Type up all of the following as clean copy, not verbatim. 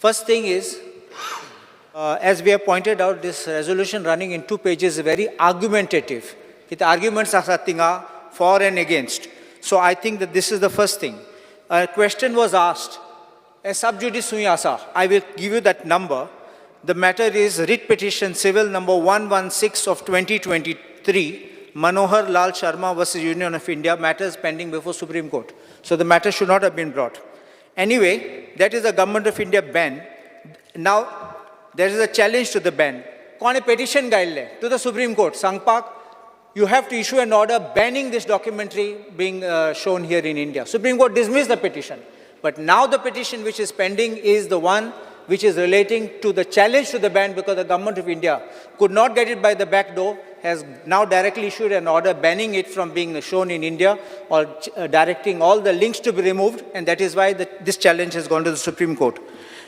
First thing is, as we have pointed out, this resolution running in 2 pages is very argumentative. The arguments are for and against. So I think that this is the first thing. A question was asked, a sub judice sui asa. I will give you that number. The matter is writ petition civil number 116 of 2023, Manohar Lal Sharma versus Union of India, matters pending before Supreme Court. So the matter should not have been brought. Anyway, that is the Government of India ban. Now, there is a challenge to the ban. Kone petition gaile to the Supreme Court. Sangpak, you have to issue an order banning this documentary being shown here in India. Supreme Court dismissed the petition. But now the petition which is pending is the one which is relating to the challenge to the ban, because the Government of India could not get it by the back door, has now directly issued an order banning it from being shown in India, or directing all the links to be removed, and that is why this challenge has gone to the Supreme Court.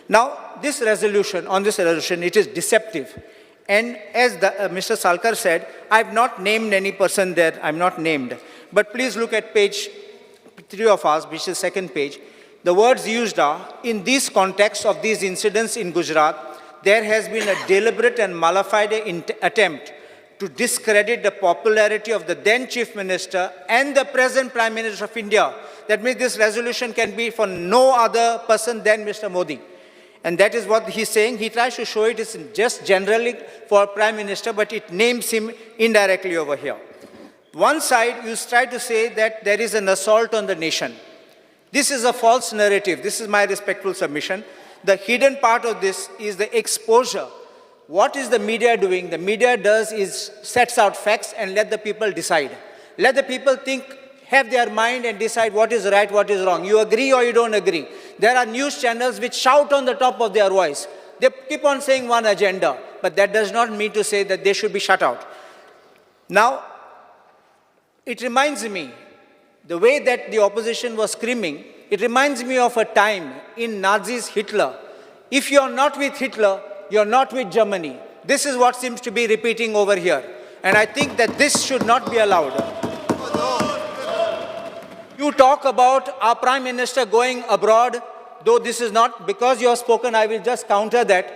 Now, this resolution, it is deceptive. And as Mr. Salkar said, I have not named any person there, I am not named. But please look at page 3 of ours, which is second page. The words used are, in this context of these incidents in Gujarat, there has been a deliberate and mala fide attempt to discredit the popularity of the then Chief Minister and the present Prime Minister of India. That means this resolution can be for no other person than Mr. Modi. And that is what he's saying. He tries to show it is just generally for Prime Minister, but it names him indirectly over here. One side, you try to say that there is an assault on the nation. This is a false narrative. This is my respectful submission. The hidden part of this is the exposure. What is the media doing? The media does is sets out facts and let the people decide. Let the people think, have their mind and decide what is right, what is wrong. You agree or you don't agree. There are news channels which shout on the top of their voice. They keep on saying one agenda, but that does not mean to say that they should be shut out. Now, it reminds me, the way that the opposition was screaming, it reminds me of a time in Nazis Hitler. If you are not with Hitler, you are not with Germany. This is what seems to be repeating over here. And I think that this should not be allowed. You talk about our Prime Minister going abroad, though this is not, because you have spoken, I will just counter that.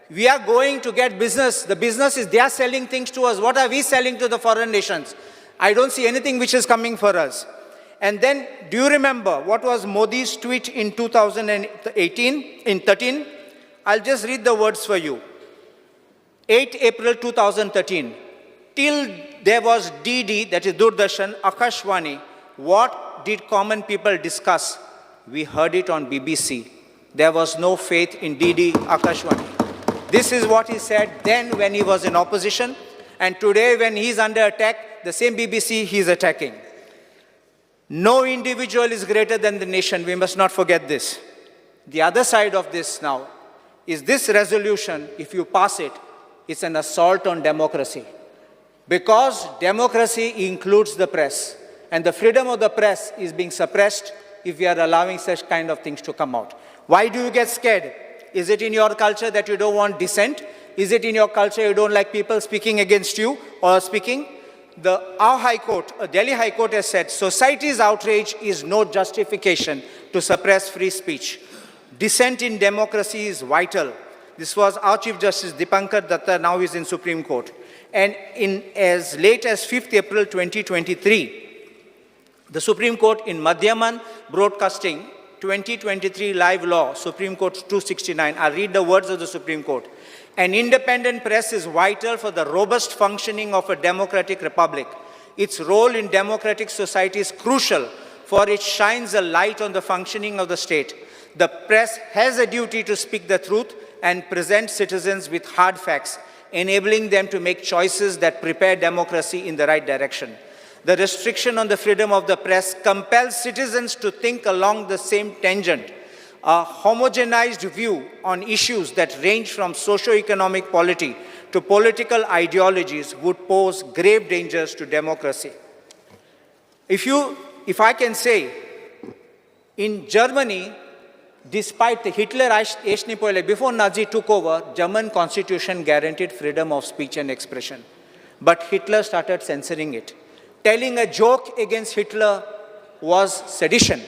We are going to get business. The business is they are selling things to us. What are we selling to the foreign nations? I don't see anything which is coming for us. And then, do you remember what was Modi's tweet in 2013? I'll just read the words for you. 8 April 2013. Till there was DD, that is Doordarshan, Akashwani, what did common people discuss? We heard it on BBC. There was no faith in DD Akashwani. This is what he said then when he was in opposition. And today when he's under attack, the same BBC he's attacking. No individual is greater than the nation. We must not forget this. The other side of this now is this resolution, if you pass it, it's an assault on democracy. Because democracy includes the press. And the freedom of the press is being suppressed if we are allowing such kind of things to come out. Why do you get scared? Is it in your culture that you don't want dissent? Is it in your culture you don't like people speaking against you or speaking? Our High Court, Delhi High Court has said, society's outrage is no justification to suppress free speech. Dissent in democracy is vital. This was our Chief Justice Dipankar Datta, now is in Supreme Court. And in as late as 5th April 2023, the Supreme Court in Madhyaman Broadcasting 2023 live law, Supreme Court 269, I'll read the words of the Supreme Court. An independent press is vital for the robust functioning of a democratic republic. Its role in democratic society is crucial, for it shines a light on the functioning of the state. The press has a duty to speak the truth and present citizens with hard facts, enabling them to make choices that prepare democracy in the right direction. The restriction on the freedom of the press compels citizens to think along the same tangent. A homogenized view on issues that range from socio-economic polity to political ideologies would pose grave dangers to democracy. If I can say, in Germany, despite the Hitler before Nazi took over, German constitution guaranteed freedom of speech and expression. But Hitler started censoring it. Telling a joke against Hitler was sedition.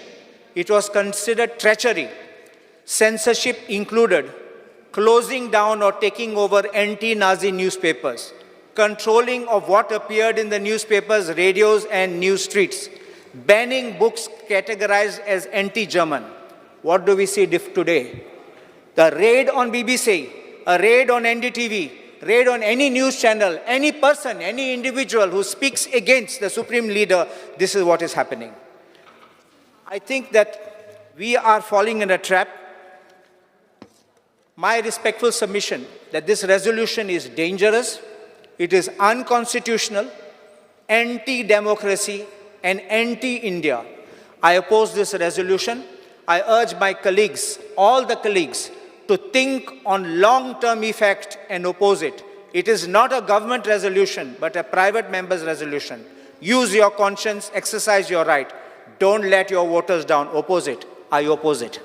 It was considered treachery. Censorship included closing down or taking over anti-Nazi newspapers, controlling of what appeared in the newspapers, radios, and news streets, banning books categorized as anti-German. What do we see today? The raid on BBC, a raid on NDTV, raid on any news channel, any person, any individual who speaks against the supreme leader, this is what is happening. I think that we are falling in a trap. My respectful submission that this resolution is dangerous, it is unconstitutional, anti-democracy, and anti-India. I oppose this resolution. I urge my colleagues, all the colleagues, to think on long-term effect and oppose it. It is not a government resolution, but a private member's resolution. Use your conscience, exercise your right. Don't let your voters down. Oppose it. I oppose it.